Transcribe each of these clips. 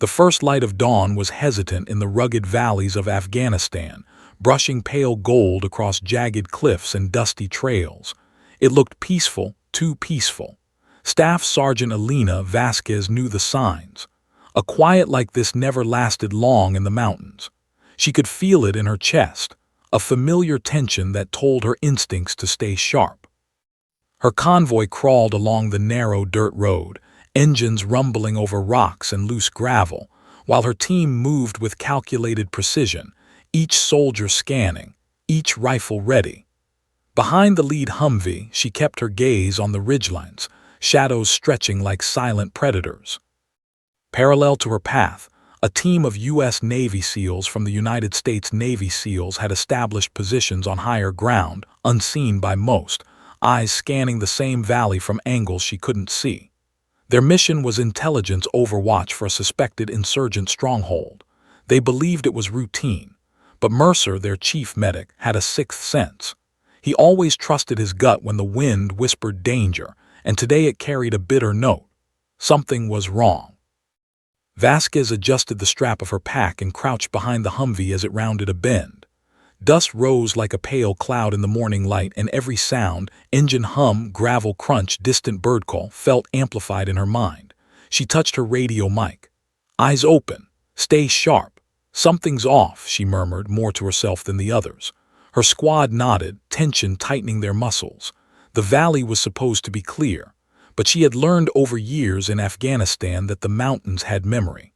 The first light of dawn was hesitant in the rugged valleys of Afghanistan, brushing pale gold across jagged cliffs and dusty trails. It looked peaceful, too peaceful. Staff Sergeant Elena Vasquez knew the signs. A quiet like this never lasted long in the mountains. She could feel it in her chest, a familiar tension that told her instincts to stay sharp. Her convoy crawled along the narrow dirt road, engines rumbling over rocks and loose gravel, while her team moved with calculated precision, each soldier scanning, each rifle ready. Behind the lead Humvee, she kept her gaze on the ridgelines, shadows stretching like silent predators. Parallel to her path, a team of U.S. Navy SEALs from the United States Navy SEALs had established positions on higher ground, unseen by most, eyes scanning the same valley from angles she couldn't see. Their mission was intelligence overwatch for a suspected insurgent stronghold. They believed it was routine, but Mercer, their chief medic, had a sixth sense. He always trusted his gut when the wind whispered danger, and today it carried a bitter note. Something was wrong. Vasquez adjusted the strap of her pack and crouched behind the Humvee as it rounded a bend. Dust rose like a pale cloud in the morning light, and every sound, engine hum, gravel crunch, distant bird call, felt amplified in her mind. She touched her radio mic. "Eyes open. Stay sharp. Something's off," she murmured, more to herself than the others. Her squad nodded, tension tightening their muscles. The valley was supposed to be clear, but she had learned over years in Afghanistan that the mountains had memory.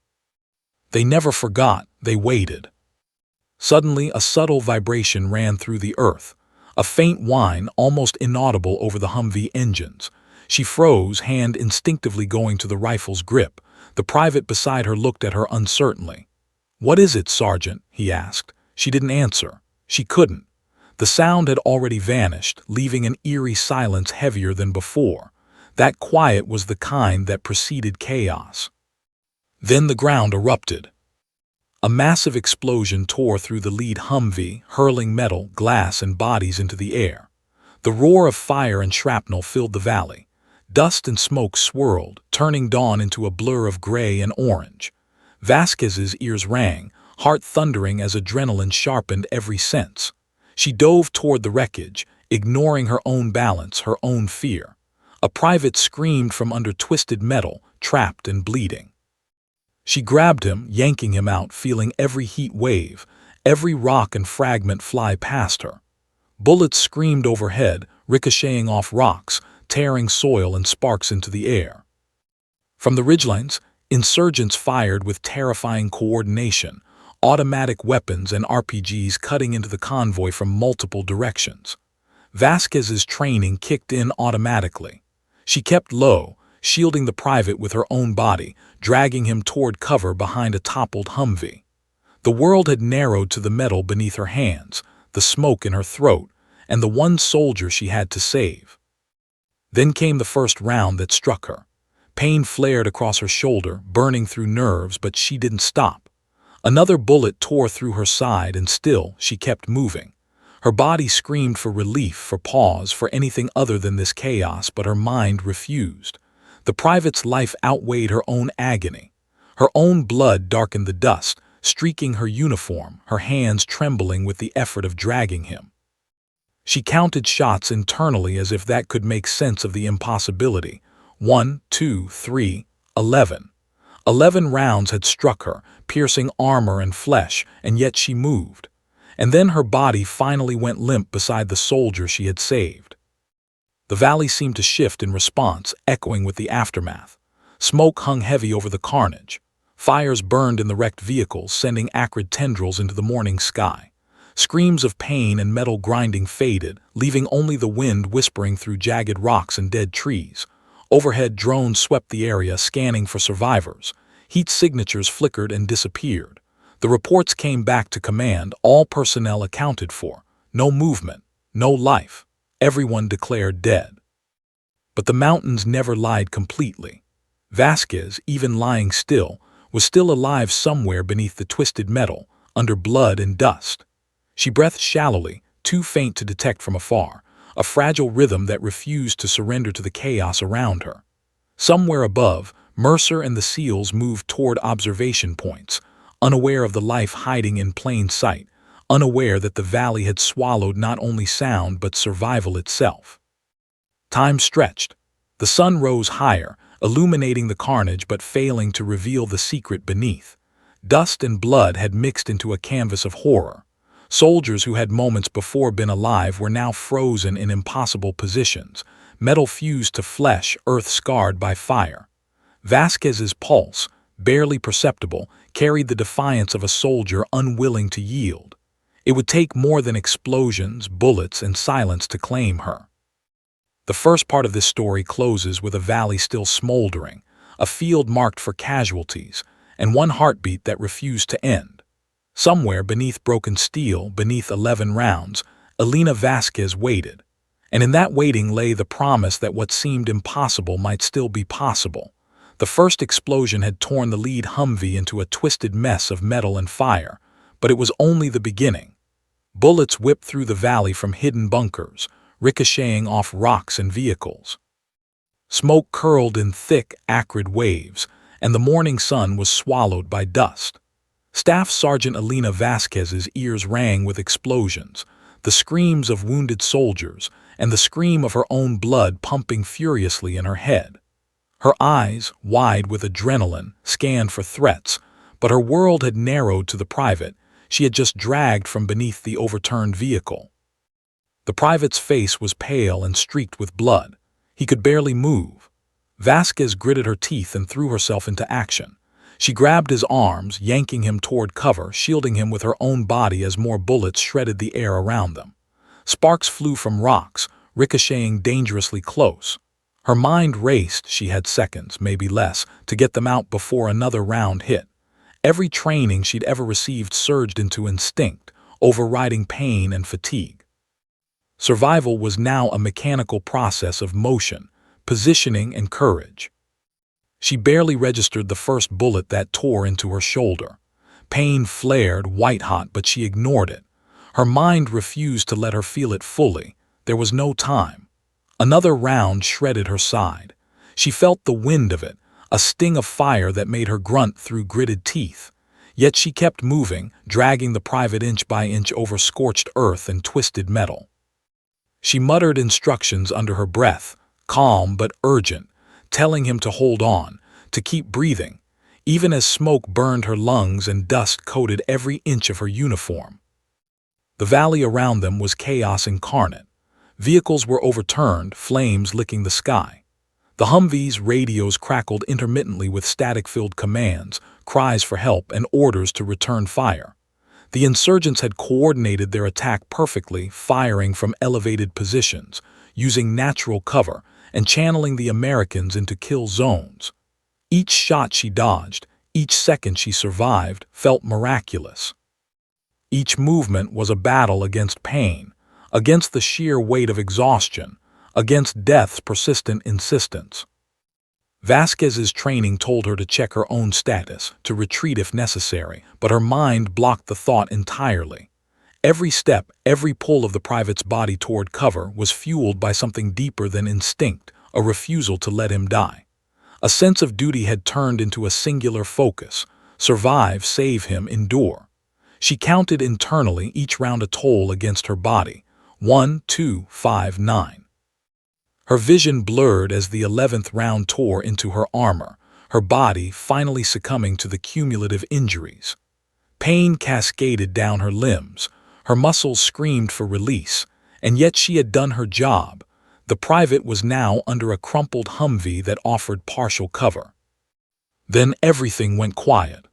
They never forgot, they waited. Suddenly, a subtle vibration ran through the earth, a faint whine almost inaudible over the Humvee engines. She froze, hand instinctively going to the rifle's grip. The private beside her looked at her uncertainly. "What is it, Sergeant?" he asked. She didn't answer. She couldn't. The sound had already vanished, leaving an eerie silence heavier than before. That quiet was the kind that preceded chaos. Then the ground erupted. A massive explosion tore through the lead Humvee, hurling metal, glass, and bodies into the air. The roar of fire and shrapnel filled the valley. Dust and smoke swirled, turning dawn into a blur of gray and orange. Vasquez's ears rang, heart thundering as adrenaline sharpened every sense. She dove toward the wreckage, ignoring her own balance, her own fear. A private screamed from under twisted metal, trapped and bleeding. She grabbed him, yanking him out, feeling every heat wave, every rock and fragment fly past her. Bullets screamed overhead, ricocheting off rocks, tearing soil and sparks into the air. From the ridgelines, insurgents fired with terrifying coordination, automatic weapons and RPGs cutting into the convoy from multiple directions. Vasquez's training kicked in automatically. She kept low, shielding the private with her own body, dragging him toward cover behind a toppled Humvee. The world had narrowed to the metal beneath her hands, the smoke in her throat, and the one soldier she had to save. Then came the first round that struck her. Pain flared across her shoulder, burning through nerves, but she didn't stop. Another bullet tore through her side, and still she kept moving. Her body screamed for relief, for pause, for anything other than this chaos, but her mind refused. The private's life outweighed her own agony. Her own blood darkened the dust, streaking her uniform, her hands trembling with the effort of dragging him. She counted shots internally as if that could make sense of the impossibility. 1, 2, 3, 11. 11 rounds had struck her, piercing armor and flesh, and yet she moved. And then her body finally went limp beside the soldier she had saved. The valley seemed to shift in response, echoing with the aftermath. Smoke hung heavy over the carnage. Fires burned in the wrecked vehicles, sending acrid tendrils into the morning sky. Screams of pain and metal grinding faded, leaving only the wind whispering through jagged rocks and dead trees. Overhead, drones swept the area, scanning for survivors. Heat signatures flickered and disappeared. The reports came back to command, all personnel accounted for. No movement, no life. Everyone declared dead. But the mountains never lied completely. Vasquez, even lying still, was still alive somewhere beneath the twisted metal, under blood and dust. She breathed shallowly, too faint to detect from afar, a fragile rhythm that refused to surrender to the chaos around her. Somewhere above, Mercer and the SEALs moved toward observation points, unaware of the life hiding in plain sight, unaware that the valley had swallowed not only sound but survival itself. Time stretched. The sun rose higher, illuminating the carnage but failing to reveal the secret beneath. Dust and blood had mixed into a canvas of horror. Soldiers who had moments before been alive were now frozen in impossible positions, metal fused to flesh, earth scarred by fire. Vasquez's pulse, barely perceptible, carried the defiance of a soldier unwilling to yield. It would take more than explosions, bullets, and silence to claim her. The first part of this story closes with a valley still smoldering, a field marked for casualties, and one heartbeat that refused to end. Somewhere beneath broken steel, beneath 11 rounds, Elena Vasquez waited. And in that waiting lay the promise that what seemed impossible might still be possible. The first explosion had torn the lead Humvee into a twisted mess of metal and fire, but it was only the beginning. Bullets whipped through the valley from hidden bunkers, ricocheting off rocks and vehicles. Smoke curled in thick, acrid waves, and the morning sun was swallowed by dust. Staff Sergeant Elena Vasquez's ears rang with explosions, the screams of wounded soldiers, and the scream of her own blood pumping furiously in her head. Her eyes, wide with adrenaline, scanned for threats, but her world had narrowed to the private she had just dragged from beneath the overturned vehicle. The private's face was pale and streaked with blood. He could barely move. Vasquez gritted her teeth and threw herself into action. She grabbed his arms, yanking him toward cover, shielding him with her own body as more bullets shredded the air around them. Sparks flew from rocks, ricocheting dangerously close. Her mind raced. She had seconds, maybe less, to get them out before another round hit. Every training she'd ever received surged into instinct, overriding pain and fatigue. Survival was now a mechanical process of motion, positioning, and courage. She barely registered the first bullet that tore into her shoulder. Pain flared, white-hot, but she ignored it. Her mind refused to let her feel it fully. There was no time. Another round shredded her side. She felt the wind of it, a sting of fire that made her grunt through gritted teeth. Yet she kept moving, dragging the private inch by inch over scorched earth and twisted metal. She muttered instructions under her breath, calm but urgent, telling him to hold on, to keep breathing, even as smoke burned her lungs and dust coated every inch of her uniform. The valley around them was chaos incarnate. Vehicles were overturned, flames licking the sky. The Humvee's radios crackled intermittently with static-filled commands, cries for help, and orders to return fire. The insurgents had coordinated their attack perfectly, firing from elevated positions, using natural cover, and channeling the Americans into kill zones. Each shot she dodged, each second she survived, felt miraculous. Each movement was a battle against pain, against the sheer weight of exhaustion, against death's persistent insistence. Vasquez's training told her to check her own status, to retreat if necessary, but her mind blocked the thought entirely. Every step, every pull of the private's body toward cover was fueled by something deeper than instinct, a refusal to let him die. A sense of duty had turned into a singular focus: survive, save him, endure. She counted internally, each round a toll against her body. 1, 2, 5, 9. Her vision blurred as the 11th round tore into her armor, her body finally succumbing to the cumulative injuries. Pain cascaded down her limbs, her muscles screamed for release, and yet she had done her job. The private was now under a crumpled Humvee that offered partial cover. Then everything went quiet.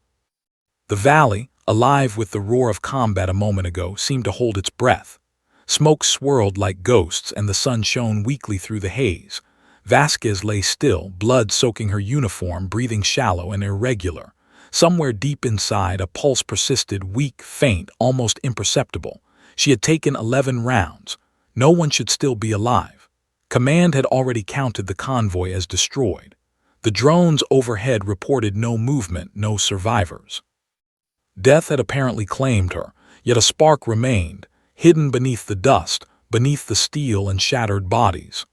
The valley, alive with the roar of combat a moment ago, seemed to hold its breath. Smoke swirled like ghosts and the sun shone weakly through the haze. Vasquez lay still, blood soaking her uniform, breathing shallow and irregular. Somewhere deep inside, a pulse persisted, weak, faint, almost imperceptible. She had taken 11 rounds. No one should still be alive. Command had already counted the convoy as destroyed. The drones overhead reported no movement, no survivors. Death had apparently claimed her, yet a spark remained, hidden beneath the dust, beneath the steel and shattered bodies.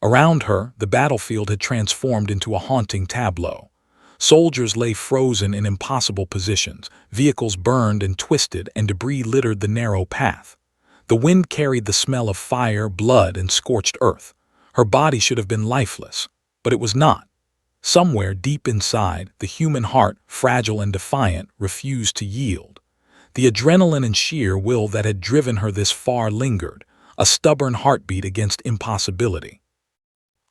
Around her, the battlefield had transformed into a haunting tableau. Soldiers lay frozen in impossible positions, vehicles burned and twisted, and debris littered the narrow path. The wind carried the smell of fire, blood, and scorched earth. Her body should have been lifeless, but it was not. Somewhere deep inside, the human heart, fragile and defiant, refused to yield. The adrenaline and sheer will that had driven her this far lingered, a stubborn heartbeat against impossibility.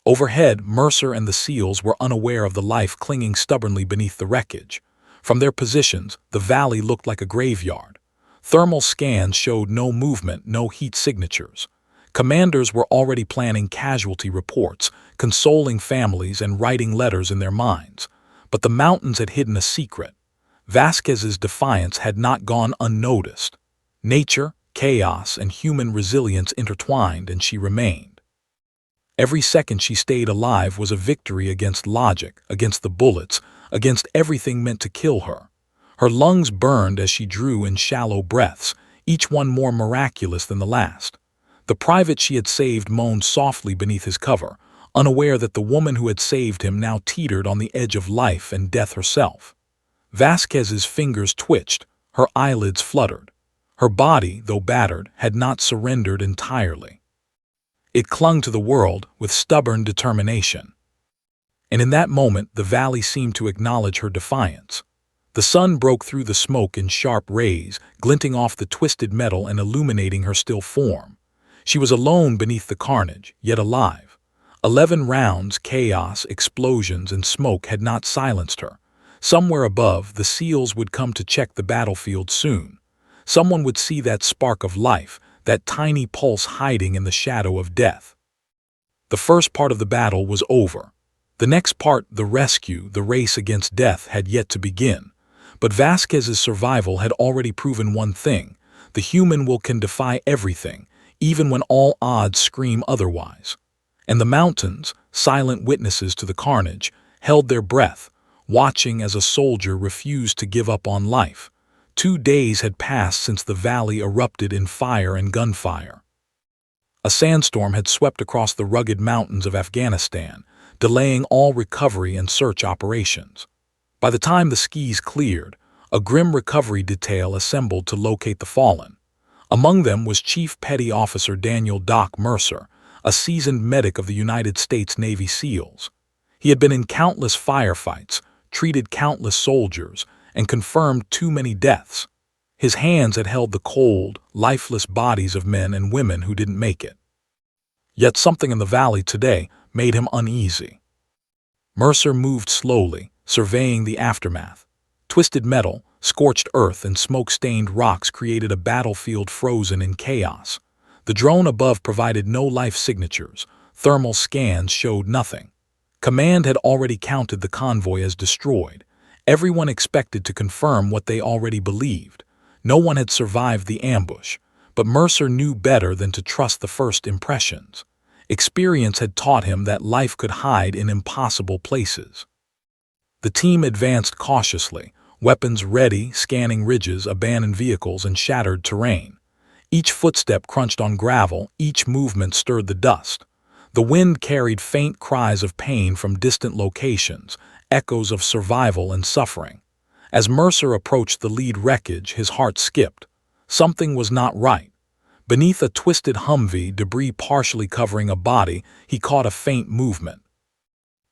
Overhead, Mercer and the SEALs were unaware of the life clinging stubbornly beneath the wreckage. From their positions, the valley looked like a graveyard. Thermal scans showed no movement, no heat signatures. Commanders were already planning casualty reports, consoling families and writing letters in their minds. But the mountains had hidden a secret. Vasquez's defiance had not gone unnoticed. Nature, chaos, and human resilience intertwined, and she remained. Every second she stayed alive was a victory against logic, against the bullets, against everything meant to kill her. Her lungs burned as she drew in shallow breaths, each one more miraculous than the last. The private she had saved moaned softly beneath his cover, unaware that the woman who had saved him now teetered on the edge of life and death herself. Vasquez's fingers twitched, her eyelids fluttered. Her body, though battered, had not surrendered entirely. It clung to the world with stubborn determination. And in that moment, the valley seemed to acknowledge her defiance. The sun broke through the smoke in sharp rays, glinting off the twisted metal and illuminating her still form. She was alone beneath the carnage, yet alive. 11 rounds, chaos, explosions, and smoke had not silenced her. Somewhere above, the SEALs would come to check the battlefield soon. Someone would see that spark of life, that tiny pulse hiding in the shadow of death. The first part of the battle was over. The next part, the rescue, the race against death, had yet to begin. But Vasquez's survival had already proven one thing: the human will can defy everything, even when all odds scream otherwise. And the mountains, silent witnesses to the carnage, held their breath, watching as a soldier refused to give up on life. 2 days had passed since the valley erupted in fire and gunfire. A sandstorm had swept across the rugged mountains of Afghanistan, delaying all recovery and search operations. By the time the skis cleared, a grim recovery detail assembled to locate the fallen. Among them was Chief Petty Officer Daniel "Doc" Mercer, a seasoned medic of the United States Navy SEALs. He had been in countless firefights, treated countless soldiers, and confirmed too many deaths. His hands had held the cold, lifeless bodies of men and women who didn't make it. Yet something in the valley today made him uneasy. Mercer moved slowly, surveying the aftermath. Twisted metal, scorched earth, and smoke-stained rocks created a battlefield frozen in chaos. The drone above provided no life signatures. Thermal scans showed nothing. Command had already counted the convoy as destroyed. Everyone expected to confirm what they already believed. No one had survived the ambush, but Mercer knew better than to trust the first impressions. Experience had taught him that life could hide in impossible places. The team advanced cautiously, weapons ready, scanning ridges, abandoned vehicles, and shattered terrain. Each footstep crunched on gravel, each movement stirred the dust. The wind carried faint cries of pain from distant locations, echoes of survival and suffering. As Mercer approached the lead wreckage, his heart skipped. Something was not right. Beneath a twisted Humvee, debris partially covering a body, he caught a faint movement.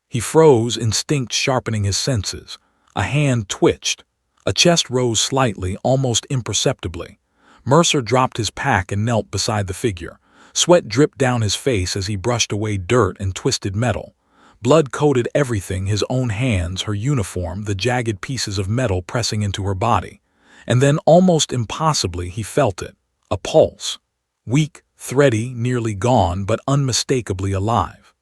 He froze, instinct sharpening his senses. A hand twitched. A chest rose slightly, almost imperceptibly. Mercer dropped his pack and knelt beside the figure. Sweat dripped down his face as he brushed away dirt and twisted metal. Blood coated everything: his own hands, her uniform, the jagged pieces of metal pressing into her body. And then, almost impossibly, he felt it. A pulse. Weak, thready, nearly gone, but unmistakably alive.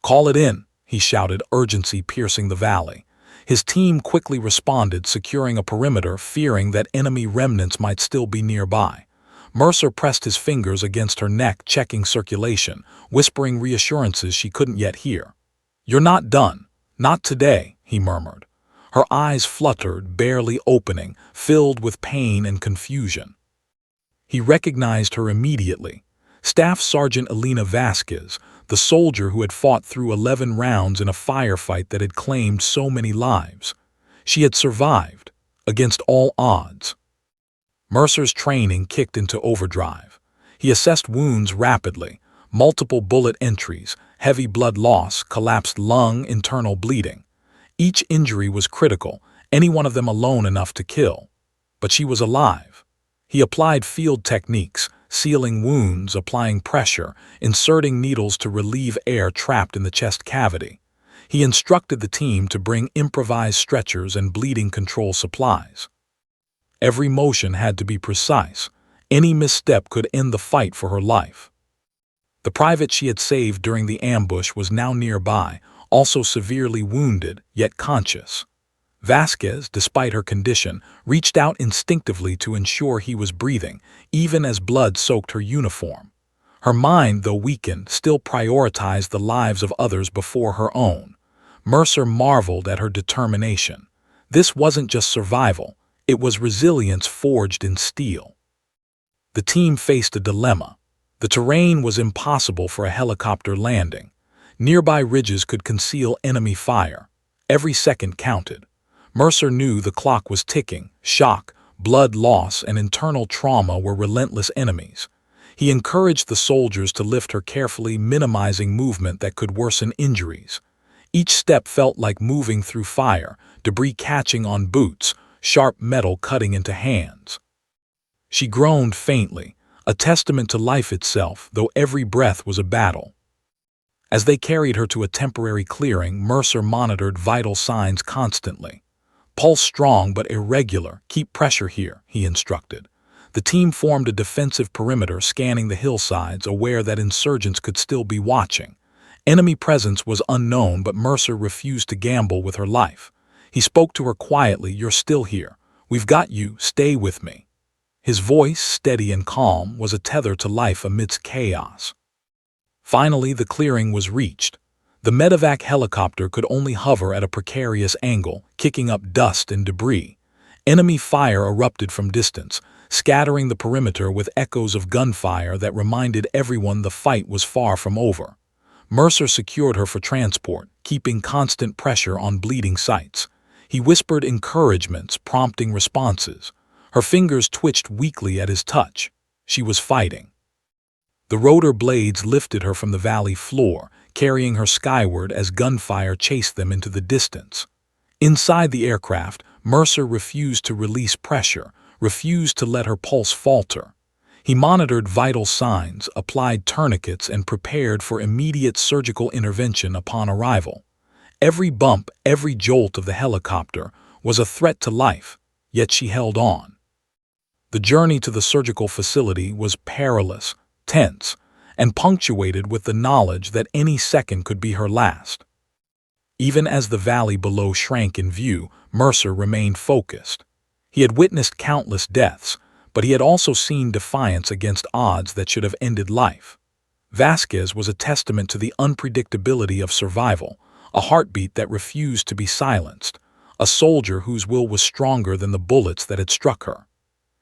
"Call it in," he shouted, urgency piercing the valley. His team quickly responded, securing a perimeter, fearing that enemy remnants might still be nearby. Mercer pressed his fingers against her neck, checking circulation, whispering reassurances she couldn't yet hear. "You're not done. Not today," he murmured. Her eyes fluttered, barely opening, filled with pain and confusion. He recognized her immediately. Staff Sergeant Elena Vasquez, the soldier who had fought through 11 rounds in a firefight that had claimed so many lives. She had survived, against all odds. Mercer's training kicked into overdrive. He assessed wounds rapidly, multiple bullet entries, heavy blood loss, collapsed lung, internal bleeding. Each injury was critical, any one of them alone enough to kill. But she was alive. He applied field techniques, sealing wounds, applying pressure, inserting needles to relieve air trapped in the chest cavity. He instructed the team to bring improvised stretchers and bleeding control supplies. Every motion had to be precise. Any misstep could end the fight for her life. The private she had saved during the ambush was now nearby, also severely wounded, yet conscious. Vasquez, despite her condition, reached out instinctively to ensure he was breathing, even as blood soaked her uniform. Her mind, though weakened, still prioritized the lives of others before her own. Mercer marveled at her determination. This wasn't just survival, it was resilience forged in steel. The team faced a dilemma. The terrain was impossible for a helicopter landing. Nearby ridges could conceal enemy fire. Every second counted. Mercer knew the clock was ticking. Shock, blood loss, and internal trauma were relentless enemies. He encouraged the soldiers to lift her carefully, minimizing movement that could worsen injuries. Each step felt like moving through fire, debris catching on boots, sharp metal cutting into hands. She groaned faintly, a testament to life itself, though every breath was a battle. As they carried her to a temporary clearing, Mercer monitored vital signs constantly. Pulse strong but irregular, keep pressure here, he instructed. The team formed a defensive perimeter, scanning the hillsides, aware that insurgents could still be watching. Enemy presence was unknown, but Mercer refused to gamble with her life. He spoke to her quietly, "You're still here. We've got you, stay with me." His voice, steady and calm, was a tether to life amidst chaos. Finally, the clearing was reached. The medevac helicopter could only hover at a precarious angle, kicking up dust and debris. Enemy fire erupted from distance, scattering the perimeter with echoes of gunfire that reminded everyone the fight was far from over. Mercer secured her for transport, keeping constant pressure on bleeding sites. He whispered encouragements, prompting responses. Her fingers twitched weakly at his touch. She was fighting. The rotor blades lifted her from the valley floor, carrying her skyward as gunfire chased them into the distance. Inside the aircraft, Mercer refused to release pressure, refused to let her pulse falter. He monitored vital signs, applied tourniquets, and prepared for immediate surgical intervention upon arrival. Every bump, every jolt of the helicopter was a threat to life, yet she held on. The journey to the surgical facility was perilous, tense, and punctuated with the knowledge that any second could be her last. Even as the valley below shrank in view, Mercer remained focused. He had witnessed countless deaths, but he had also seen defiance against odds that should have ended life. Vasquez was a testament to the unpredictability of survival, a heartbeat that refused to be silenced, a soldier whose will was stronger than the bullets that had struck her.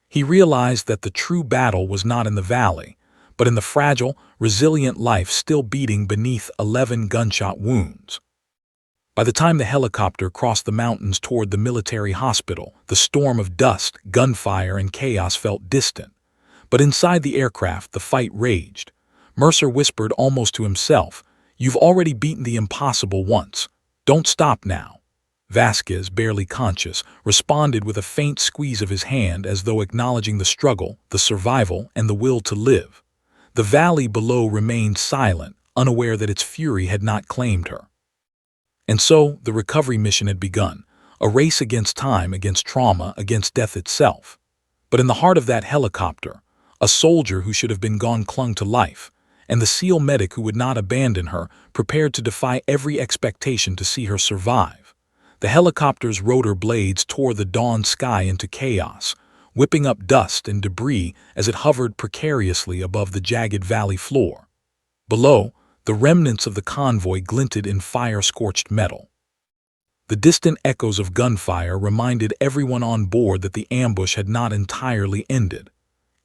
He realized that the true battle was not in the valley, but in the fragile, resilient life still beating beneath 11 gunshot wounds. By the time the helicopter crossed the mountains toward the military hospital, the storm of dust, gunfire, and chaos felt distant. But inside the aircraft, the fight raged. Mercer whispered almost to himself, "You've already beaten the impossible once. Don't stop now." Vasquez, barely conscious, responded with a faint squeeze of his hand as though acknowledging the struggle, the survival, and the will to live. The valley below remained silent, unaware that its fury had not claimed her. And so, the recovery mission had begun, a race against time, against trauma, against death itself. But in the heart of that helicopter, a soldier who should have been gone clung to life, and the SEAL medic who would not abandon her, prepared to defy every expectation to see her survive. The helicopter's rotor blades tore the dawn sky into chaos, whipping up dust and debris as it hovered precariously above the jagged valley floor. Below, the remnants of the convoy glinted in fire-scorched metal. The distant echoes of gunfire reminded everyone on board that the ambush had not entirely ended.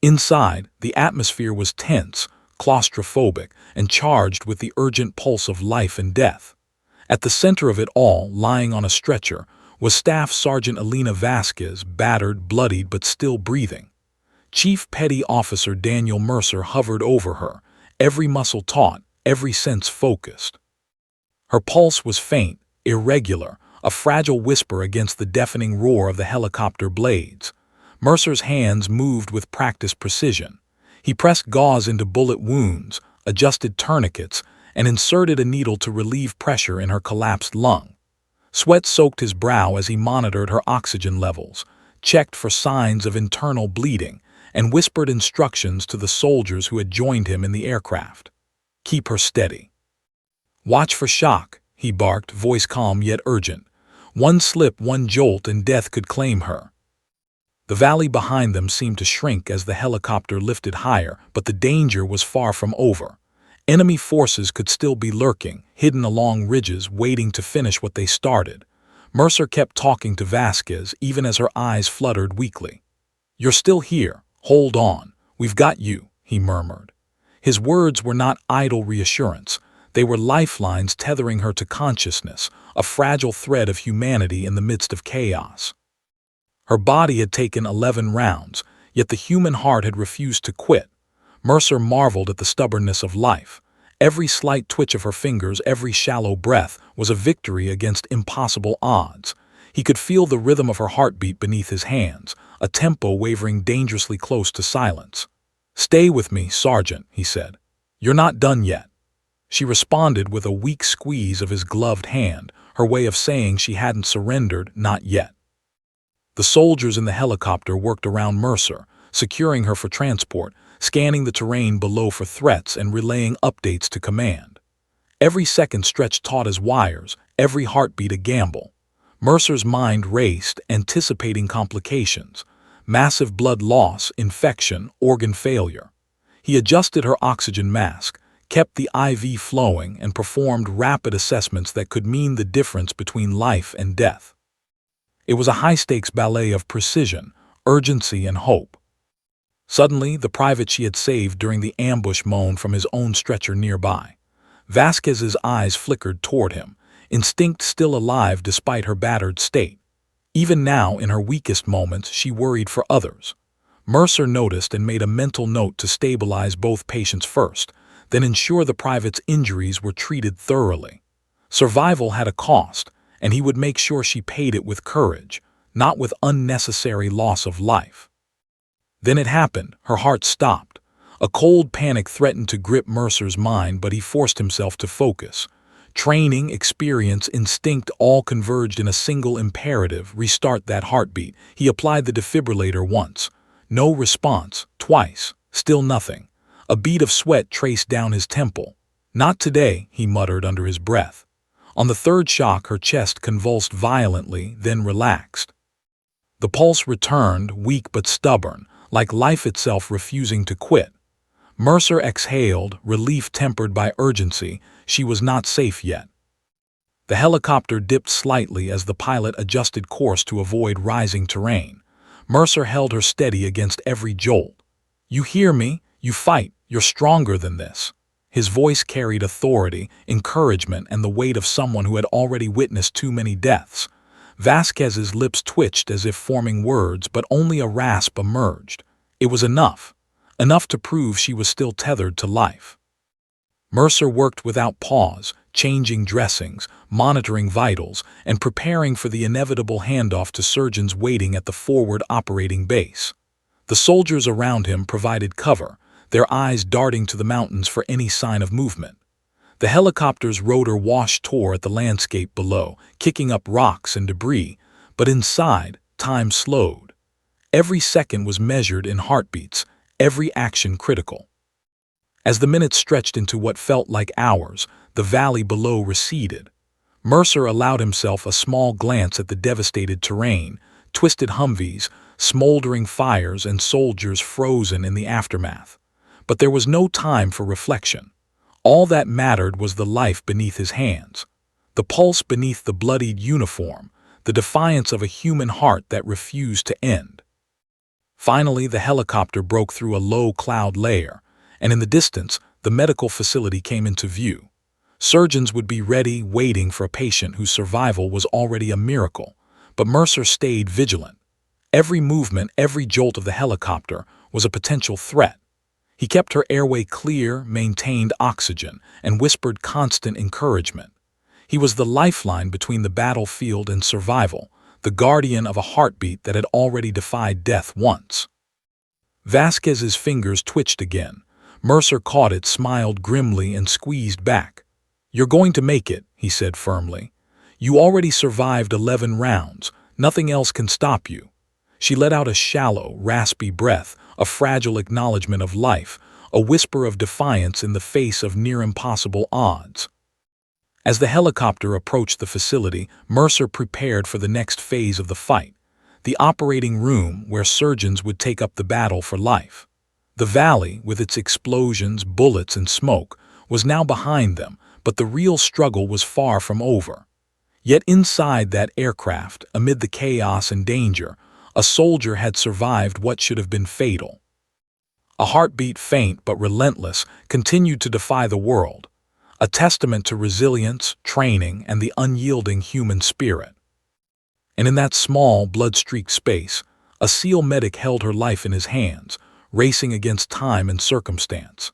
Inside, the atmosphere was tense, claustrophobic, and charged with the urgent pulse of life and death. At the center of it all, lying on a stretcher, was Staff Sergeant Elena Vasquez, battered, bloodied, but still breathing. Chief Petty Officer Daniel Mercer hovered over her, every muscle taut, every sense focused. Her pulse was faint, irregular, a fragile whisper against the deafening roar of the helicopter blades. Mercer's hands moved with practiced precision. He pressed gauze into bullet wounds, adjusted tourniquets, and inserted a needle to relieve pressure in her collapsed lung. Sweat soaked his brow as he monitored her oxygen levels, checked for signs of internal bleeding, and whispered instructions to the soldiers who had joined him in the aircraft. "Keep her steady. Watch for shock," he barked, voice calm yet urgent. One slip, one jolt, and death could claim her. The valley behind them seemed to shrink as the helicopter lifted higher, but the danger was far from over. Enemy forces could still be lurking, hidden along ridges, waiting to finish what they started. Mercer kept talking to Vasquez, even as her eyes fluttered weakly. "You're still here. Hold on. We've got you," he murmured. His words were not idle reassurance. They were lifelines tethering her to consciousness, a fragile thread of humanity in the midst of chaos. Her body had taken 11 rounds, yet the human heart had refused to quit. Mercer marveled at the stubbornness of life. Every slight twitch of her fingers, every shallow breath, was a victory against impossible odds. He could feel the rhythm of her heartbeat beneath his hands, a tempo wavering dangerously close to silence. "Stay with me, Sergeant," he said. "You're not done yet." She responded with a weak squeeze of his gloved hand, her way of saying she hadn't surrendered, not yet. The soldiers in the helicopter worked around Mercer, securing her for transport, scanning the terrain below for threats and relaying updates to command. Every second stretched taut as wires, every heartbeat a gamble. Mercer's mind raced, anticipating complications: massive blood loss, infection, organ failure. He adjusted her oxygen mask, kept the IV flowing, and performed rapid assessments that could mean the difference between life and death. It was a high-stakes ballet of precision, urgency, and hope. Suddenly, the private she had saved during the ambush moaned from his own stretcher nearby. Vasquez's eyes flickered toward him, instinct still alive despite her battered state. Even now, in her weakest moments, she worried for others. Mercer noticed and made a mental note to stabilize both patients first, then ensure the private's injuries were treated thoroughly. Survival had a cost, and he would make sure she paid it with courage, not with unnecessary loss of life. Then it happened. Her heart stopped. A cold panic threatened to grip Mercer's mind, but he forced himself to focus. Training, experience, instinct all converged in a single imperative: restart that heartbeat. He applied the defibrillator once. No response. Twice. Still nothing. A bead of sweat traced down his temple. "Not today," he muttered under his breath. On the third shock, her chest convulsed violently, then relaxed. The pulse returned, weak but stubborn, like life itself refusing to quit. Mercer exhaled, relief tempered by urgency. She was not safe yet. The helicopter dipped slightly as the pilot adjusted course to avoid rising terrain. Mercer held her steady against every jolt. "You hear me? You fight. You're stronger than this." His voice carried authority, encouragement, and the weight of someone who had already witnessed too many deaths. Vasquez's lips twitched as if forming words, but only a rasp emerged. It was enough. Enough to prove she was still tethered to life. Mercer worked without pause, changing dressings, monitoring vitals, and preparing for the inevitable handoff to surgeons waiting at the forward operating base. The soldiers around him provided cover, their eyes darting to the mountains for any sign of movement. The helicopter's rotor wash tore at the landscape below, kicking up rocks and debris, but inside, time slowed. Every second was measured in heartbeats, every action critical. As the minutes stretched into what felt like hours, the valley below receded. Mercer allowed himself a small glance at the devastated terrain, twisted Humvees, smoldering fires, and soldiers frozen in the aftermath. But there was no time for reflection. All that mattered was the life beneath his hands, the pulse beneath the bloodied uniform, the defiance of a human heart that refused to end. Finally, the helicopter broke through a low cloud layer, and in the distance, the medical facility came into view. Surgeons would be ready, waiting for a patient whose survival was already a miracle, but Mercer stayed vigilant. Every movement, every jolt of the helicopter was a potential threat. He kept her airway clear, maintained oxygen, and whispered constant encouragement. He was the lifeline between the battlefield and survival, the guardian of a heartbeat that had already defied death once. Vasquez's fingers twitched again. Mercer caught it, smiled grimly, and squeezed back. "You're going to make it," he said firmly. "You already survived 11 rounds. Nothing else can stop you." She let out a shallow, raspy breath, a fragile acknowledgement of life, a whisper of defiance in the face of near-impossible odds. As the helicopter approached the facility, Mercer prepared for the next phase of the fight, the operating room where surgeons would take up the battle for life. The valley, with its explosions, bullets, and smoke, was now behind them, but the real struggle was far from over. Yet inside that aircraft, amid the chaos and danger, a soldier had survived what should have been fatal. A heartbeat faint but relentless continued to defy the world, a testament to resilience, training, and the unyielding human spirit. And in that small, blood-streaked space, a SEAL medic held her life in his hands, racing against time and circumstance.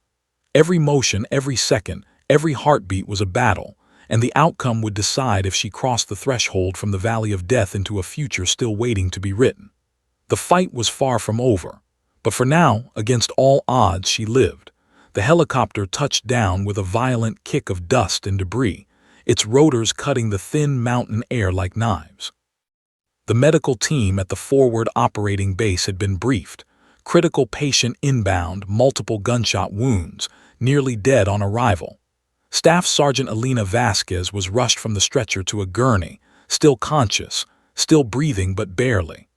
Every motion, every second, every heartbeat was a battle, and the outcome would decide if she crossed the threshold from the valley of death into a future still waiting to be written. The fight was far from over, but for now, against all odds, she lived. The helicopter touched down with a violent kick of dust and debris, its rotors cutting the thin mountain air like knives. The medical team at the forward operating base had been briefed. Critical patient inbound, multiple gunshot wounds, nearly dead on arrival. Staff Sergeant Elena Vasquez was rushed from the stretcher to a gurney, still conscious, still breathing but barely.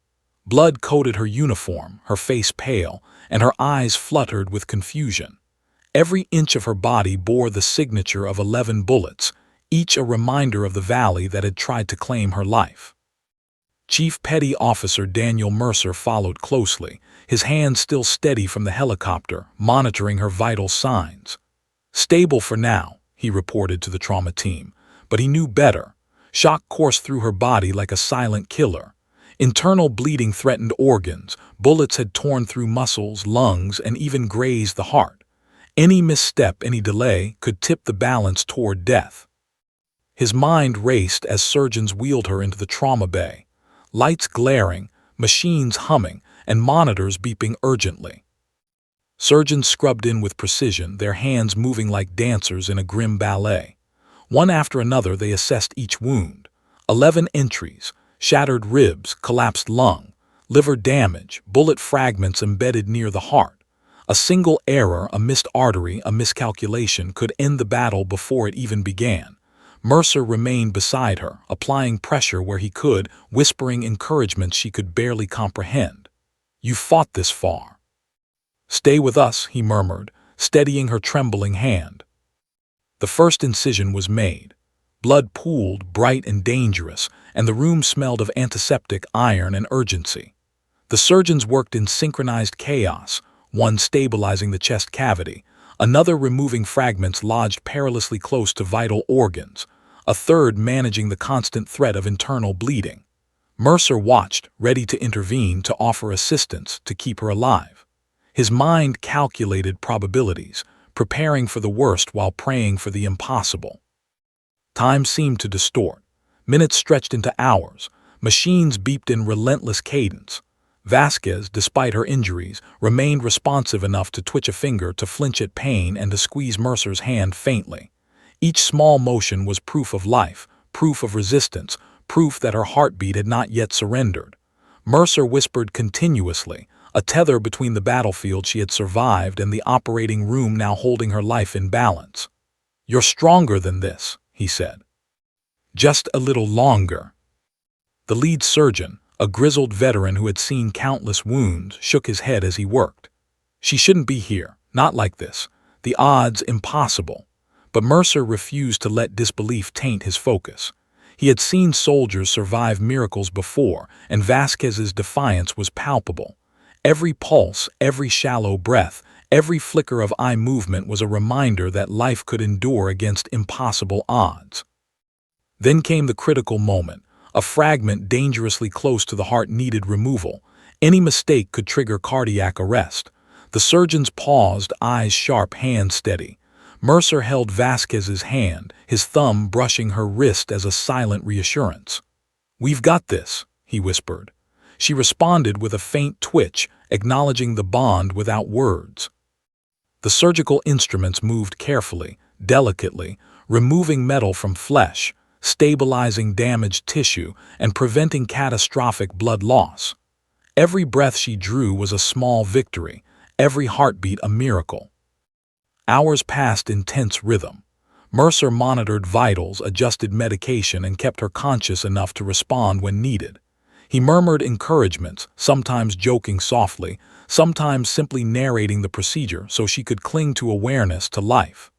Blood coated her uniform, her face pale, and her eyes fluttered with confusion. Every inch of her body bore the signature of 11 bullets, each a reminder of the valley that had tried to claim her life. Chief Petty Officer Daniel Mercer followed closely, his hands still steady from the helicopter, monitoring her vital signs. "Stable for now," he reported to the trauma team, but he knew better. Shock coursed through her body like a silent killer. Internal bleeding threatened organs, bullets had torn through muscles, lungs, and even grazed the heart. Any misstep, any delay, could tip the balance toward death. His mind raced as surgeons wheeled her into the trauma bay. Lights glaring, machines humming, and monitors beeping urgently. Surgeons scrubbed in with precision, their hands moving like dancers in a grim ballet. One after another they assessed each wound. 11 entries, shattered ribs, collapsed lung, liver damage, bullet fragments embedded near the heart. A single error, a missed artery, a miscalculation could end the battle before it even began. Mercer remained beside her, applying pressure where he could, whispering encouragements she could barely comprehend. "You fought this far. Stay with us," he murmured, steadying her trembling hand. The first incision was made. Blood pooled, bright and dangerous, and the room smelled of antiseptic, iron, and urgency. The surgeons worked in synchronized chaos, one stabilizing the chest cavity, another removing fragments lodged perilously close to vital organs, a third managing the constant threat of internal bleeding. Mercer watched, ready to intervene, to offer assistance, to keep her alive. His mind calculated probabilities, preparing for the worst while praying for the impossible. Time seemed to distort. Minutes stretched into hours. Machines beeped in relentless cadence. Vasquez, despite her injuries, remained responsive enough to twitch a finger, to flinch at pain, and to squeeze Mercer's hand faintly. Each small motion was proof of life, proof of resistance, proof that her heartbeat had not yet surrendered. Mercer whispered continuously, a tether between the battlefield she had survived and the operating room now holding her life in balance. "You're stronger than this," he said. "Just a little longer." The lead surgeon, a grizzled veteran who had seen countless wounds, shook his head as he worked. "She shouldn't be here, not like this. The odds impossible." But Mercer refused to let disbelief taint his focus. He had seen soldiers survive miracles before, and Vasquez's defiance was palpable. Every pulse, every shallow breath, Every flicker of eye movement was a reminder that life could endure against impossible odds. Then came the critical moment. A fragment dangerously close to the heart needed removal. Any mistake could trigger cardiac arrest. The surgeons paused, eyes sharp, hands steady. Mercer held Vasquez's hand, his thumb brushing her wrist as a silent reassurance. "We've got this," he whispered. She responded with a faint twitch, acknowledging the bond without words. The surgical instruments moved carefully, delicately, removing metal from flesh, stabilizing damaged tissue, and preventing catastrophic blood loss. Every breath she drew was a small victory, every heartbeat a miracle. Hours passed in tense rhythm. Mercer monitored vitals, adjusted medication, and kept her conscious enough to respond when needed. He murmured encouragements, sometimes joking softly, sometimes simply narrating the procedure so she could cling to awareness, to life.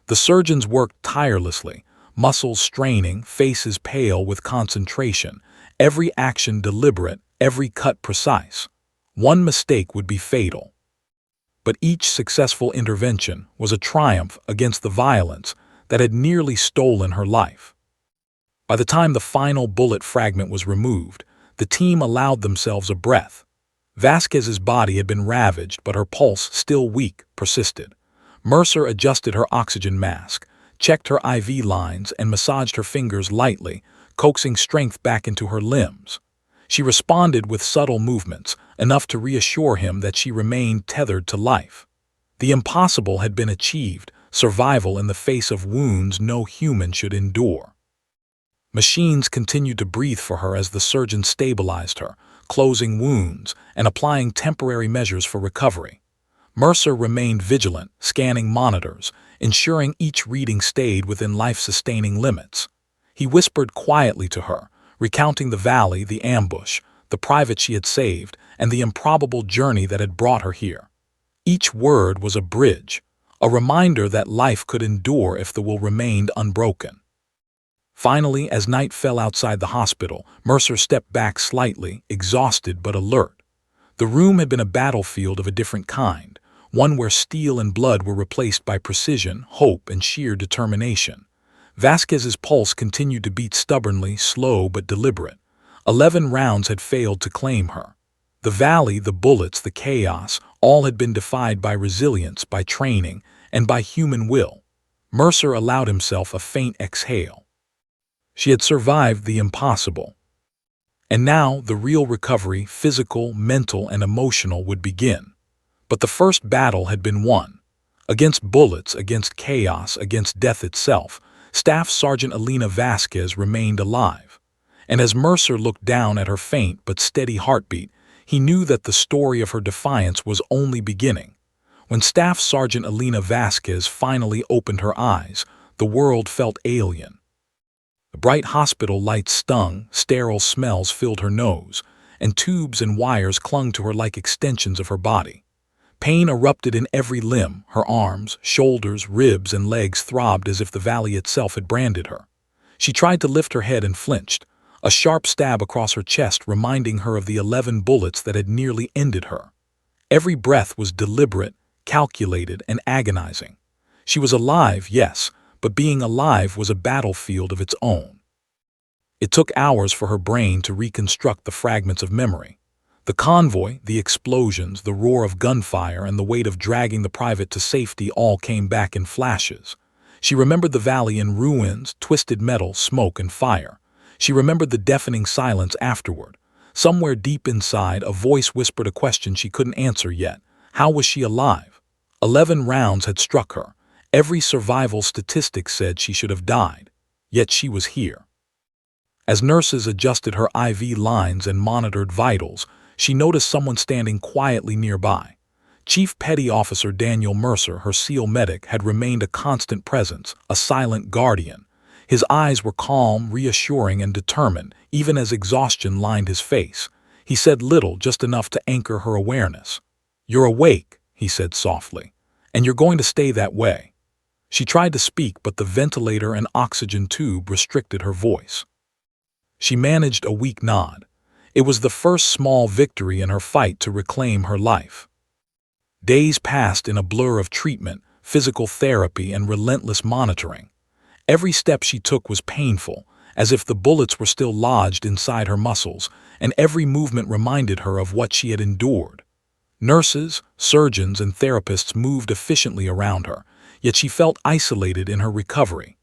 The surgeons worked tirelessly, muscles straining, faces pale with concentration, every action deliberate, every cut precise. One mistake would be fatal. But each successful intervention was a triumph against the violence that had nearly stolen her life. By the time the final bullet fragment was removed, the team allowed themselves a breath. Vasquez's body had been ravaged, but her pulse, still weak, persisted. Mercer adjusted her oxygen mask, checked her IV lines, and massaged her fingers lightly, coaxing strength back into her limbs. She responded with subtle movements, enough to reassure him that she remained tethered to life. The impossible had been achieved, survival in the face of wounds no human should endure. Machines continued to breathe for her as the surgeons stabilized her, closing wounds and applying temporary measures for recovery. Mercer remained vigilant, scanning monitors, ensuring each reading stayed within life-sustaining limits. He whispered quietly to her, recounting the valley, the ambush, the private she had saved, and the improbable journey that had brought her here. Each word was a bridge, a reminder that life could endure if the will remained unbroken. Finally, as night fell outside the hospital, Mercer stepped back slightly, exhausted but alert. The room had been a battlefield of a different kind, one where steel and blood were replaced by precision, hope, and sheer determination. Vasquez's pulse continued to beat stubbornly, slow but deliberate. 11 rounds had failed to claim her. The valley, the bullets, the chaos, all had been defied by resilience, by training, and by human will. Mercer allowed himself a faint exhale. She had survived the impossible. And now the real recovery, physical, mental, and emotional, would begin. But the first battle had been won. Against bullets, against chaos, against death itself, Staff Sergeant Elena Vasquez remained alive. And as Mercer looked down at her faint but steady heartbeat, he knew that the story of her defiance was only beginning. When Staff Sergeant Elena Vasquez finally opened her eyes, the world felt alien. The bright hospital lights stung, sterile smells filled her nose, and tubes and wires clung to her like extensions of her body. Pain erupted in every limb, her arms, shoulders, ribs, and legs throbbed as if the valley itself had branded her. She tried to lift her head and flinched, a sharp stab across her chest reminding her of the 11 bullets that had nearly ended her. Every breath was deliberate, calculated, and agonizing. She was alive, yes, but being alive was a battlefield of its own. It took hours for her brain to reconstruct the fragments of memory. The convoy, the explosions, the roar of gunfire, and the weight of dragging the private to safety all came back in flashes. She remembered the valley in ruins, twisted metal, smoke, and fire. She remembered the deafening silence afterward. Somewhere deep inside, a voice whispered a question she couldn't answer yet. How was she alive? 11 rounds had struck her. Every survival statistic said she should have died. Yet she was here. As nurses adjusted her IV lines and monitored vitals, she noticed someone standing quietly nearby. Chief Petty Officer Daniel Mercer, her SEAL medic, had remained a constant presence, a silent guardian. His eyes were calm, reassuring, and determined, even as exhaustion lined his face. He said little, just enough to anchor her awareness. "You're awake," he said softly, "and you're going to stay that way." She tried to speak, but the ventilator and oxygen tube restricted her voice. She managed a weak nod. It was the first small victory in her fight to reclaim her life. Days passed in a blur of treatment, physical therapy, and relentless monitoring. Every step she took was painful, as if the bullets were still lodged inside her muscles, and every movement reminded her of what she had endured. Nurses, surgeons, and therapists moved efficiently around her, yet she felt isolated in her recovery.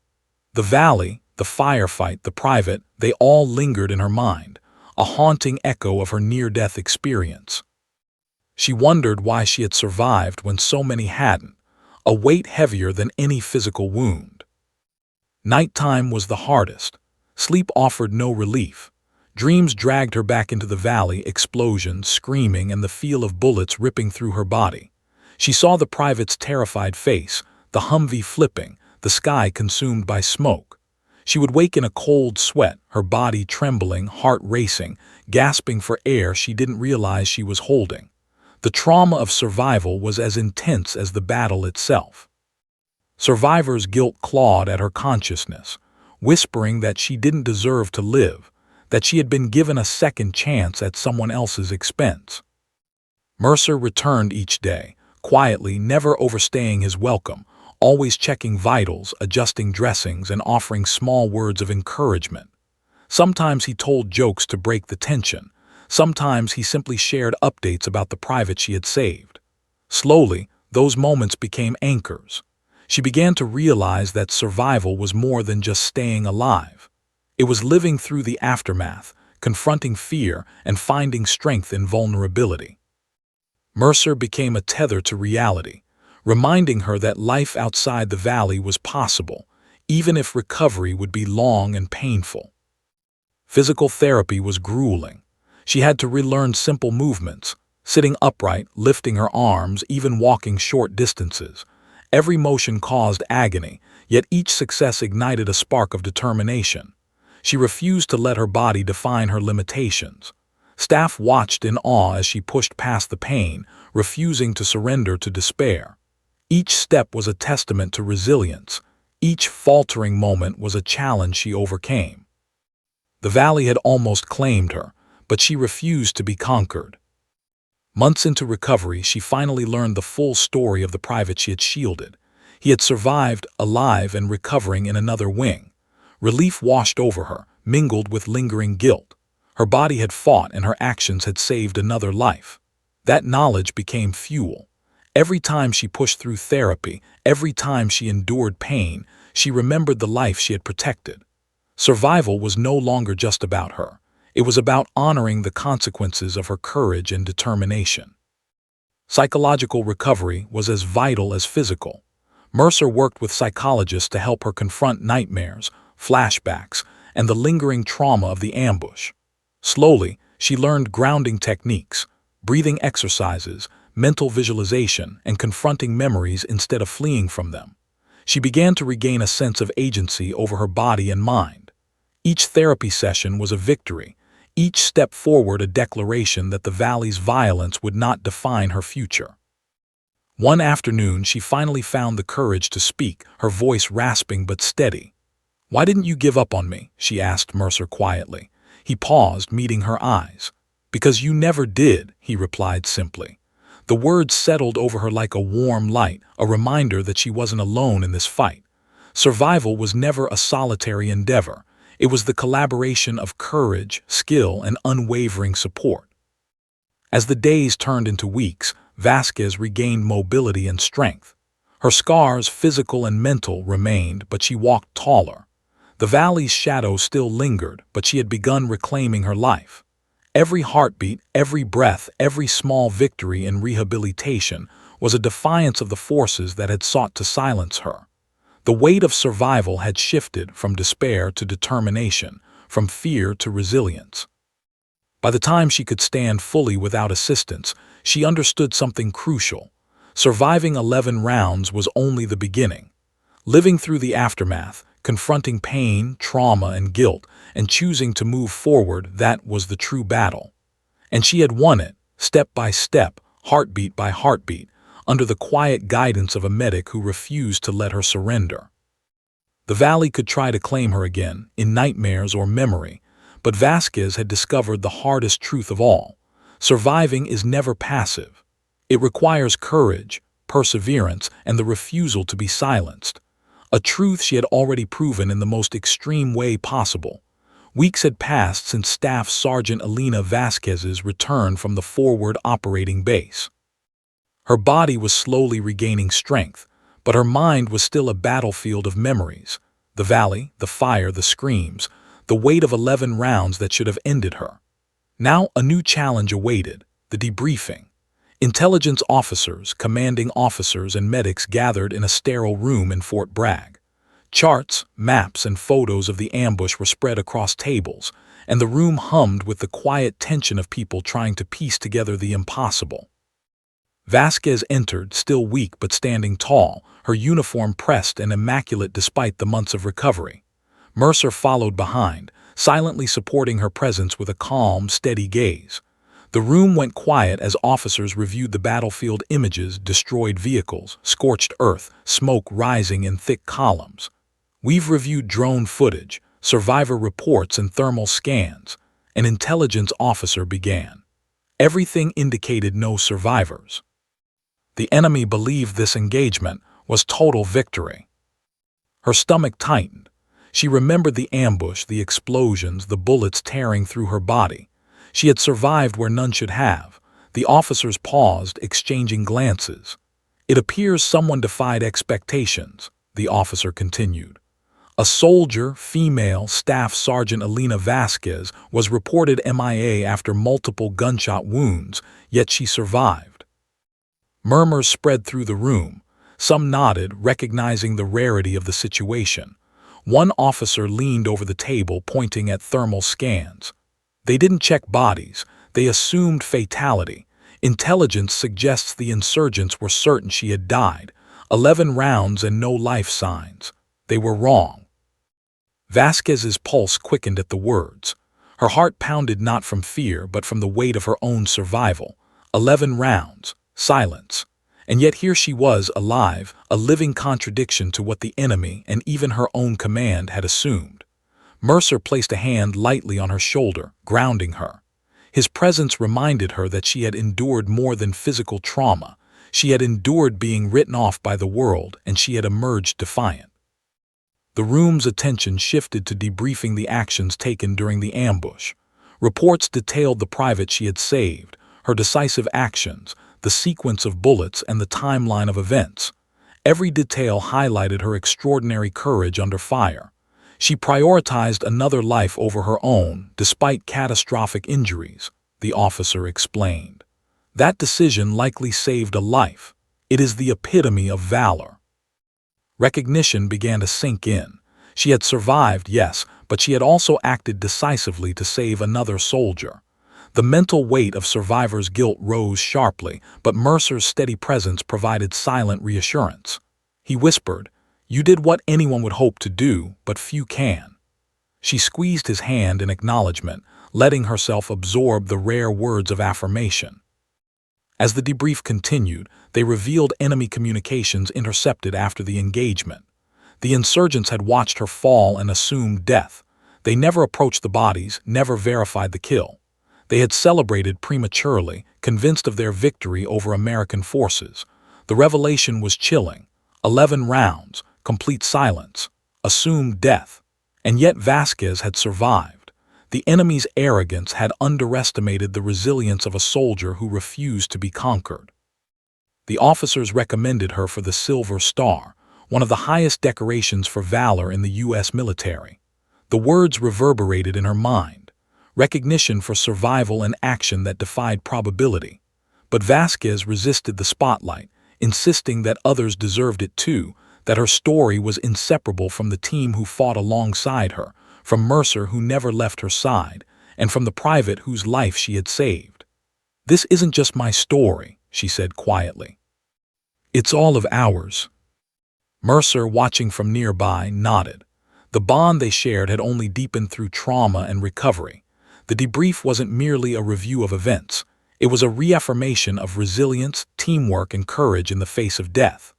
The valley, the firefight, the private, they all lingered in her mind, a haunting echo of her near-death experience. She wondered why she had survived when so many hadn't, a weight heavier than any physical wound. Nighttime was the hardest. Sleep offered no relief. Dreams dragged her back into the valley, explosions, screaming, and the feel of bullets ripping through her body. She saw the private's terrified face, the Humvee flipping, the sky consumed by smoke. She would wake in a cold sweat, her body trembling, heart racing, gasping for air she didn't realize she was holding. The trauma of survival was as intense as the battle itself. Survivor's guilt clawed at her consciousness, whispering that she didn't deserve to live, that she had been given a second chance at someone else's expense. Mercer returned each day, quietly, never overstaying his welcome, always checking vitals, adjusting dressings, and offering small words of encouragement. Sometimes he told jokes to break the tension. Sometimes he simply shared updates about the private she had saved. Slowly, those moments became anchors. She began to realize that survival was more than just staying alive. It was living through the aftermath, confronting fear, and finding strength in vulnerability. Mercer became a tether to reality, reminding her that life outside the valley was possible, even if recovery would be long and painful. Physical therapy was grueling. She had to relearn simple movements, sitting upright, lifting her arms, even walking short distances. Every motion caused agony, yet each success ignited a spark of determination. She refused to let her body define her limitations. Staff watched in awe as she pushed past the pain, refusing to surrender to despair. Each step was a testament to resilience. Each faltering moment was a challenge she overcame. The valley had almost claimed her, but she refused to be conquered. Months into recovery, she finally learned the full story of the private she had shielded. He had survived, alive and recovering in another wing. Relief washed over her, mingled with lingering guilt. Her body had fought and her actions had saved another life. That knowledge became fuel. Every time she pushed through therapy, every time she endured pain, she remembered the life she had protected. Survival was no longer just about her. It was about honoring the consequences of her courage and determination. Psychological recovery was as vital as physical. Mercer worked with psychologists to help her confront nightmares, flashbacks, and the lingering trauma of the ambush. Slowly, she learned grounding techniques, breathing exercises, mental visualization, and confronting memories instead of fleeing from them. She began to regain a sense of agency over her body and mind. Each therapy session was a victory, each step forward a declaration that the valley's violence would not define her future. One afternoon, she finally found the courage to speak, her voice rasping but steady. "Why didn't you give up on me?" she asked Mercer quietly. He paused, meeting her eyes. "Because you never did," he replied simply. The words settled over her like a warm light, a reminder that she wasn't alone in this fight. Survival was never a solitary endeavor. It was the collaboration of courage, skill, and unwavering support. As the days turned into weeks, Vasquez regained mobility and strength. Her scars, physical and mental, remained, but she walked taller. The valley's shadow still lingered, but she had begun reclaiming her life. Every heartbeat, every breath, every small victory in rehabilitation was a defiance of the forces that had sought to silence her. The weight of survival had shifted from despair to determination, from fear to resilience. By the time she could stand fully without assistance, she understood something crucial. Surviving 11 rounds was only the beginning. Living through the aftermath, confronting pain, trauma, and guilt, and choosing to move forward, that was the true battle. And she had won it, step by step, heartbeat by heartbeat, under the quiet guidance of a medic who refused to let her surrender. The valley could try to claim her again, in nightmares or memory, but Vasquez had discovered the hardest truth of all. Surviving is never passive. It requires courage, perseverance, and the refusal to be silenced. A truth she had already proven in the most extreme way possible. Weeks had passed since Staff Sergeant Elena Vasquez's return from the forward operating base. Her body was slowly regaining strength, but her mind was still a battlefield of memories. The valley, the fire, the screams, the weight of 11 rounds that should have ended her. Now a new challenge awaited, the debriefing. Intelligence officers, commanding officers, and medics gathered in a sterile room in Fort Bragg. Charts, maps, and photos of the ambush were spread across tables, and the room hummed with the quiet tension of people trying to piece together the impossible. Vasquez entered, still weak but standing tall, her uniform pressed and immaculate despite the months of recovery. Mercer followed behind, silently supporting her presence with a calm, steady gaze. The room went quiet as officers reviewed the battlefield images, destroyed vehicles, scorched earth, smoke rising in thick columns. "We've reviewed drone footage, survivor reports, and thermal scans," an intelligence officer began. "Everything indicated no survivors." The enemy believed this engagement was total victory. Her stomach tightened. She remembered the ambush, the explosions, the bullets tearing through her body. She had survived where none should have. The officers paused, exchanging glances. "It appears someone defied expectations," the officer continued. "A soldier, female, Staff Sergeant Elena Vasquez, was reported MIA after multiple gunshot wounds, yet she survived." Murmurs spread through the room. Some nodded, recognizing the rarity of the situation. One officer leaned over the table, pointing at thermal scans. "They didn't check bodies. They assumed fatality. Intelligence suggests the insurgents were certain she had died. 11 rounds and no life signs. They were wrong." Vasquez's pulse quickened at the words. Her heart pounded not from fear, but from the weight of her own survival. 11 rounds. Silence. And yet here she was, alive, a living contradiction to what the enemy and even her own command had assumed. Mercer placed a hand lightly on her shoulder, grounding her. His presence reminded her that she had endured more than physical trauma. She had endured being written off by the world, and she had emerged defiant. The room's attention shifted to debriefing the actions taken during the ambush. Reports detailed the private she had saved, her decisive actions, the sequence of bullets, and the timeline of events. Every detail highlighted her extraordinary courage under fire. She prioritized another life over her own, despite catastrophic injuries, the officer explained. That decision likely saved a life. It is the epitome of valor. Recognition began to sink in. She had survived, yes, but she had also acted decisively to save another soldier. The mental weight of survivor's guilt rose sharply, but Mercer's steady presence provided silent reassurance. He whispered, "You did what anyone would hope to do, but few can." She squeezed his hand in acknowledgement, letting herself absorb the rare words of affirmation. As the debrief continued, they revealed enemy communications intercepted after the engagement. The insurgents had watched her fall and assumed death. They never approached the bodies, never verified the kill. They had celebrated prematurely, convinced of their victory over American forces. The revelation was chilling. 11 rounds, complete silence, assumed death. And yet Vasquez had survived. The enemy's arrogance had underestimated the resilience of a soldier who refused to be conquered. The officers recommended her for the Silver Star, one of the highest decorations for valor in the U.S. military. The words reverberated in her mind. Recognition for survival and action that defied probability. But Vasquez resisted the spotlight, insisting that others deserved it too, that her story was inseparable from the team who fought alongside her, from Mercer who never left her side, and from the private whose life she had saved. "This isn't just my story," she said quietly. "It's all of ours." Mercer, watching from nearby, nodded. The bond they shared had only deepened through trauma and recovery. The debrief wasn't merely a review of events. It was a reaffirmation of resilience, teamwork, and courage in the face of death.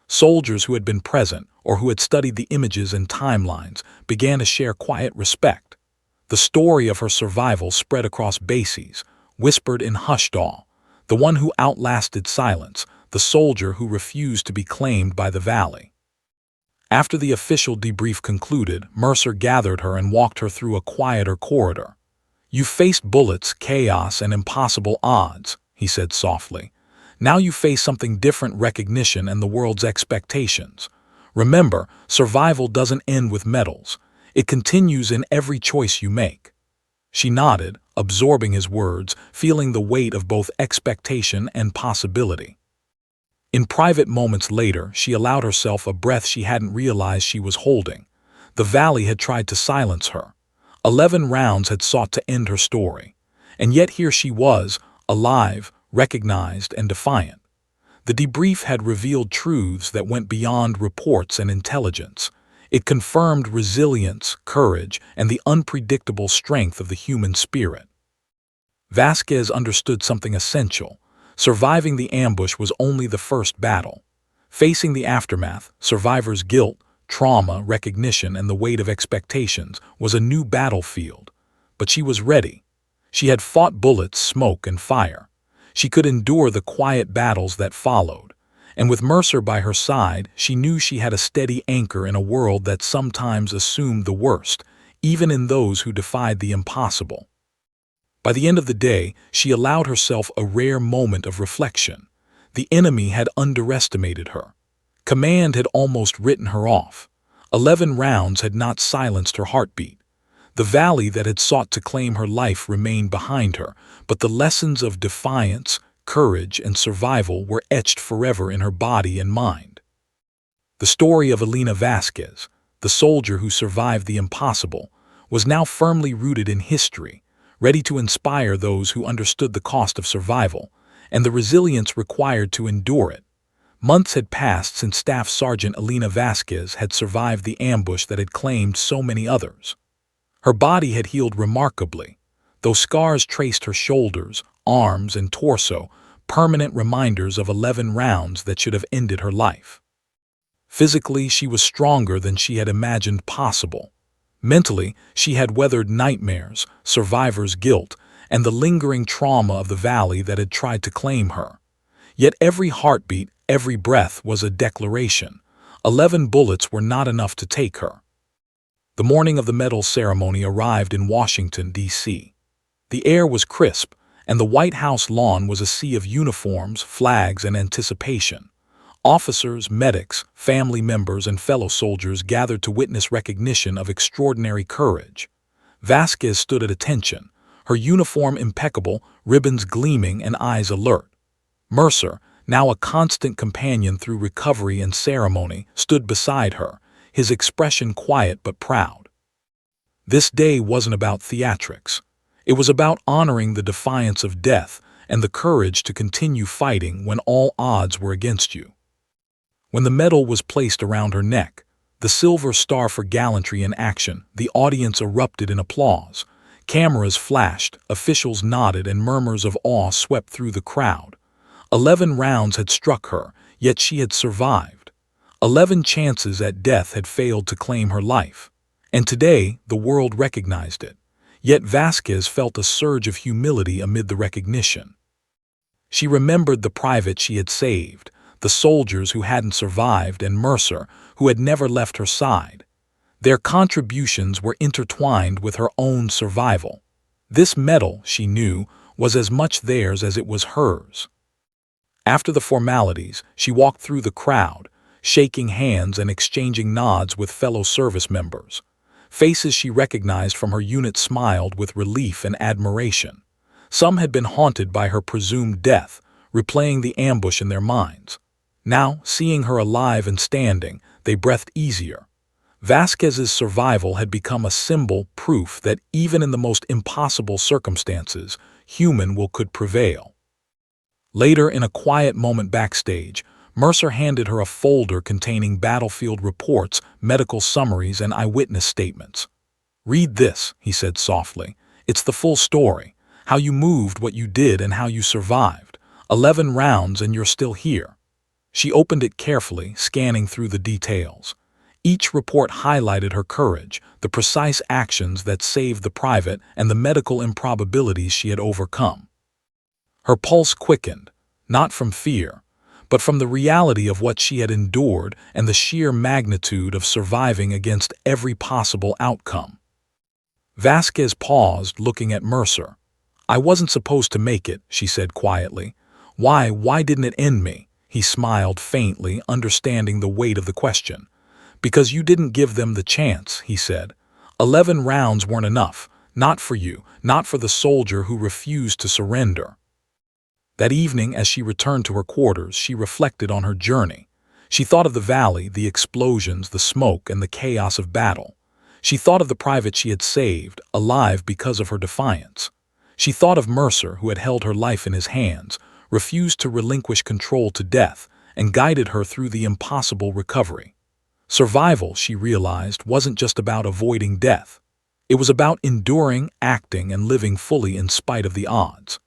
Soldiers who had been present, or who had studied the images and timelines, began to share quiet respect. The story of her survival spread across bases, whispered in hushed awe. the one who outlasted silence, the soldier who refused to be claimed by the valley. After the official debrief concluded, Mercer gathered her and walked her through a quieter corridor. "You faced bullets, chaos, and impossible odds," he said softly. "Now you face something different: recognition and the world's expectations. Remember, survival doesn't end with medals. It continues in every choice you make." She nodded, absorbing his words, feeling the weight of both expectation and possibility. In private moments later, she allowed herself a breath she hadn't realized she was holding. The valley had tried to silence her. 11 rounds had sought to end her story. And yet here she was, alive, recognized, and defiant. The debrief had revealed truths that went beyond reports and intelligence. It confirmed resilience, courage, and the unpredictable strength of the human spirit. Vasquez understood something essential. Surviving the ambush was only the first battle. Facing the aftermath, survivors' guilt, trauma, recognition, and the weight of expectations was a new battlefield. But she was ready. She had fought bullets, smoke, and fire. She could endure the quiet battles that followed. And with Mercer by her side, she knew she had a steady anchor in a world that sometimes assumed the worst, even in those who defied the impossible. By the end of the day, she allowed herself a rare moment of reflection. The enemy had underestimated her. Command had almost written her off. 11 rounds had not silenced her heartbeat. The valley that had sought to claim her life remained behind her, but the lessons of defiance, courage, and survival were etched forever in her body and mind. The story of Elena Vasquez, the soldier who survived the impossible, was now firmly rooted in history, ready to inspire those who understood the cost of survival and the resilience required to endure it. Months had passed since Staff Sergeant Elena Vasquez had survived the ambush that had claimed so many others. Her body had healed remarkably, though scars traced her shoulders, arms, and torso, permanent reminders of 11 rounds that should have ended her life. Physically, she was stronger than she had imagined possible. Mentally, she had weathered nightmares, survivor's guilt, and the lingering trauma of the valley that had tried to claim her. Yet every heartbeat, every breath was a declaration. 11 bullets were not enough to take her. The morning of the medal ceremony arrived in Washington, D.C. The air was crisp, and the White House lawn was a sea of uniforms, flags, and anticipation. Officers, medics, family members, and fellow soldiers gathered to witness recognition of extraordinary courage. Vasquez stood at attention, her uniform impeccable, ribbons gleaming, and eyes alert. Mercer, now a constant companion through recovery and ceremony, stood beside her, his expression quiet but proud. This day wasn't about theatrics. It was about honoring the defiance of death and the courage to continue fighting when all odds were against you. When the medal was placed around her neck, the Silver Star for Gallantry in action, the audience erupted in applause. Cameras flashed, officials nodded, and murmurs of awe swept through the crowd. 11 rounds had struck her, yet she had survived. 11 chances at death had failed to claim her life. And today, the world recognized it. Yet Vasquez felt a surge of humility amid the recognition. She remembered the private she had saved, the soldiers who hadn't survived, and Mercer, who had never left her side. Their contributions were intertwined with her own survival. This medal, she knew, was as much theirs as it was hers. After the formalities, she walked through the crowd, shaking hands and exchanging nods with fellow service members. Faces she recognized from her unit smiled with relief and admiration. Some had been haunted by her presumed death, replaying the ambush in their minds. Now, seeing her alive and standing, they breathed easier. Vasquez's survival had become a symbol, proof that even in the most impossible circumstances, human will could prevail. Later, in a quiet moment backstage, Mercer handed her a folder containing battlefield reports, medical summaries, and eyewitness statements. "Read this," he said softly. "It's the full story. How you moved, what you did, and how you survived. 11 rounds and you're still here." She opened it carefully, scanning through the details. Each report highlighted her courage, the precise actions that saved the private, and the medical improbabilities she had overcome. Her pulse quickened, not from fear, but from the reality of what she had endured and the sheer magnitude of surviving against every possible outcome. Vasquez paused, looking at Mercer. "I wasn't supposed to make it," she said quietly. Why didn't it end me?" He smiled faintly, understanding the weight of the question. "Because you didn't give them the chance," he said. 11 rounds weren't enough, not for you, not for the soldier who refused to surrender." That evening, as she returned to her quarters, she reflected on her journey. She thought of the valley, the explosions, the smoke, and the chaos of battle. She thought of the private she had saved, alive because of her defiance. She thought of Mercer, who had held her life in his hands, refused to relinquish control to death, and guided her through the impossible recovery. Survival, she realized, wasn't just about avoiding death. It was about enduring, acting, and living fully in spite of the odds.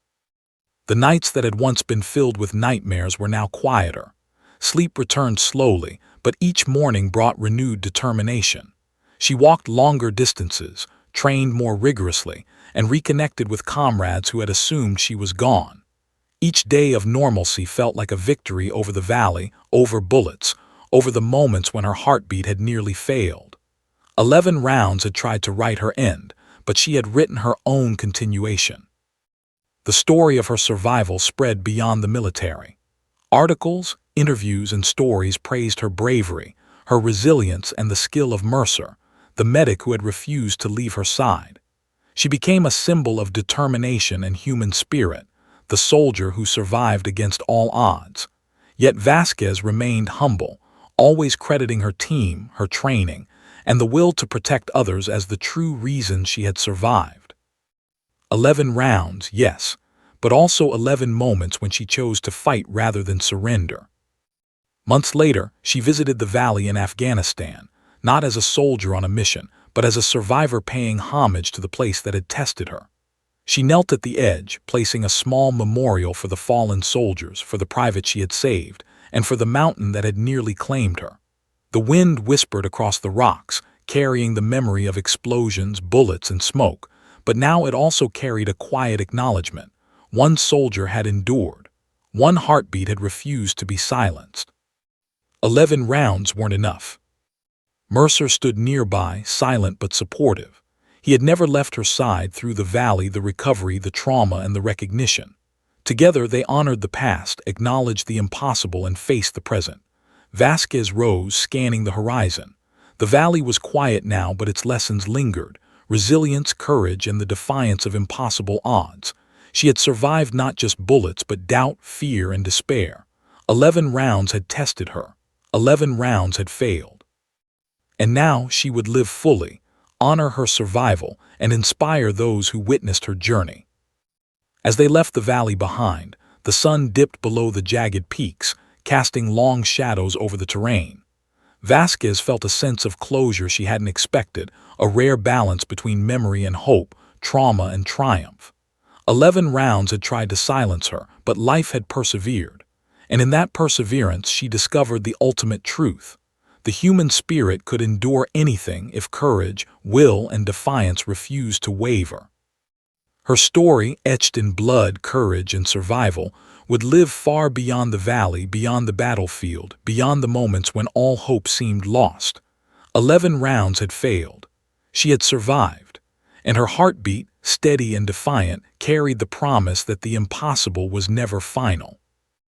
The nights that had once been filled with nightmares were now quieter. Sleep returned slowly, but each morning brought renewed determination. She walked longer distances, trained more rigorously, and reconnected with comrades who had assumed she was gone. Each day of normalcy felt like a victory over the valley, over bullets, over the moments when her heartbeat had nearly failed. 11 rounds had tried to write her end, but she had written her own continuation. The story of her survival spread beyond the military. Articles, interviews, and stories praised her bravery, her resilience, and the skill of Mercer, the medic who had refused to leave her side. She became a symbol of determination and human spirit, the soldier who survived against all odds. Yet Vasquez remained humble, always crediting her team, her training, and the will to protect others as the true reason she had survived. 11 rounds, yes, but also 11 moments when she chose to fight rather than surrender. Months later, she visited the valley in Afghanistan, not as a soldier on a mission, but as a survivor paying homage to the place that had tested her. She knelt at the edge, placing a small memorial for the fallen soldiers, for the private she had saved, and for the mountain that had nearly claimed her. The wind whispered across the rocks, carrying the memory of explosions, bullets, and smoke, but now it also carried a quiet acknowledgement. One soldier had endured. One heartbeat had refused to be silenced. 11 rounds weren't enough. Mercer stood nearby, silent but supportive. He had never left her side through the valley, the recovery, the trauma, and the recognition. Together, they honored the past, acknowledged the impossible, and faced the present. Vasquez rose, scanning the horizon. The valley was quiet now, but its lessons lingered: resilience, courage, and the defiance of impossible odds. She had survived not just bullets, but doubt, fear, and despair. 11 rounds had tested her. 11 rounds had failed. And now she would live fully, honor her survival, and inspire those who witnessed her journey. As they left the valley behind, the sun dipped below the jagged peaks, casting long shadows over the terrain. Vasquez felt a sense of closure she hadn't expected, a rare balance between memory and hope, trauma and triumph. 11 rounds had tried to silence her, but life had persevered. And in that perseverance, she discovered the ultimate truth. The human spirit could endure anything if courage, will, and defiance refused to waver. Her story, etched in blood, courage, and survival, would live far beyond the valley, beyond the battlefield, beyond the moments when all hope seemed lost. 11 rounds had failed. She had survived, and her heartbeat, steady and defiant, carried the promise that the impossible was never final.